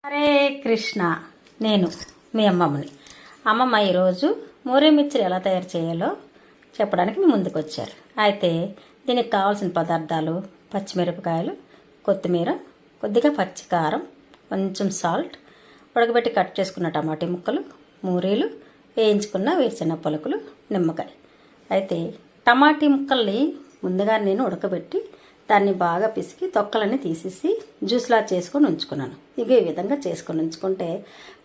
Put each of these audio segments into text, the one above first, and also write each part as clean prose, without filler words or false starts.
హరే కృష్ణ. నేను మీ అమ్మమ్మని. అమ్మమ్మ ఈరోజు మూరే మిర్చిలు ఎలా తయారు చేయాలో చెప్పడానికి మీ ముందుకు వచ్చారు. అయితే దీనికి కావాల్సిన పదార్థాలు: పచ్చిమిరపకాయలు, కొత్తిమీర, కొద్దిగా పచ్చికారం, కొంచెం సాల్ట్, ఉడకబెట్టి కట్ చేసుకున్న టమాటీ ముక్కలు, మూరీలు, వేయించుకున్న వేరుశెనగ పలుకులు, నిమ్మకాయ. అయితే టమాటీ ముక్కల్ని ముందుగా నేను ఉడకబెట్టి దాన్ని బాగా పిసికి తొక్కలన్నీ తీసేసి జ్యూస్లా చేసుకొని ఉంచుకున్నాను. ఇక ఈ విధంగా చేసుకొని ఉంచుకుంటే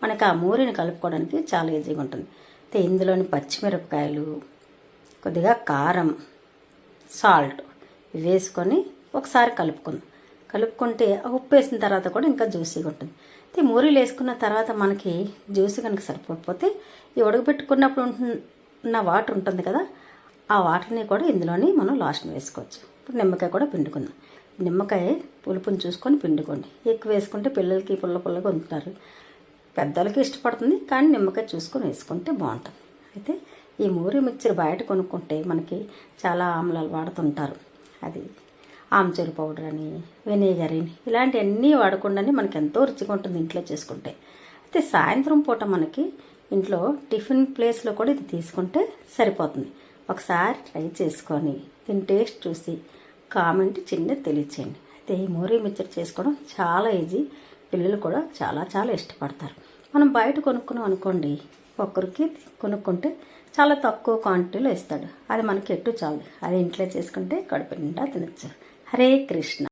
మనకి ఆ మూరిని కలుపుకోవడానికి చాలా ఈజీగా ఉంటుంది. అయితే ఇందులోని పచ్చిమిరపకాయలు, కొద్దిగా కారం, సాల్ట్ వేసుకొని ఒకసారి కలుపుకుంటే ఉప్పు వేసిన తర్వాత కూడా ఇంకా జ్యూసీగా ఉంటుంది. అయితే మూరీలు వేసుకున్న తర్వాత మనకి జ్యూసీ కనుక సరిపోకపోతే ఈ ఉడకబెట్టుకున్నప్పుడు ఉన్న వాటర్ ఉంటుంది కదా, ఆ వాటర్ని కూడా ఇందులోని మనం లాస్ట్ని వేసుకోవచ్చు. ఇప్పుడు నిమ్మకాయ కూడా పిండుకుందాం. నిమ్మకాయ పులుపుని చూసుకొని పిండుకోండి. ఎక్కువ వేసుకుంటే పిల్లలకి పుల్లగా ఉంటారు, పెద్దలకి ఇష్టపడుతుంది, కానీ నిమ్మకాయ చూసుకొని వేసుకుంటే బాగుంటుంది. అయితే ఈ మూరి మిక్చర్ బయట కొనుక్కుంటే మనకి చాలా ఆమ్లాలు వాడుతుంటారు. అది ఆమ్చూరు పౌడర్ అని, వెనిగర్ అని, ఇలాంటివన్నీ వాడకుండానే మనకి ఎంతో రుచిగా ఉంటుంది ఇంట్లో చేసుకుంటే. అయితే సాయంత్రం పూట మనకి ఇంట్లో టిఫిన్ ప్లేస్లో కూడా ఇది తీసుకుంటే సరిపోతుంది. ఒకసారి ట్రై చేసుకొని దీని టేస్ట్ చూసి కామెంట్ తెలియచేయండి. అయితే ఈ మూరీ మిక్చర్ చేసుకోవడం చాలా ఈజీ, పిల్లలు కూడా చాలా చాలా ఇష్టపడతారు. మనం బయట కొనుక్కున్నాం అనుకోండి, ఒక్కరికి కొనుక్కుంటే చాలా తక్కువ క్వాంటిటీలో ఇస్తాడు, అది మనకి ఎట్టు చాలు. అది ఇంట్లో చేసుకుంటే కడుపు నిండా తినచ్చు. హరే కృష్ణ.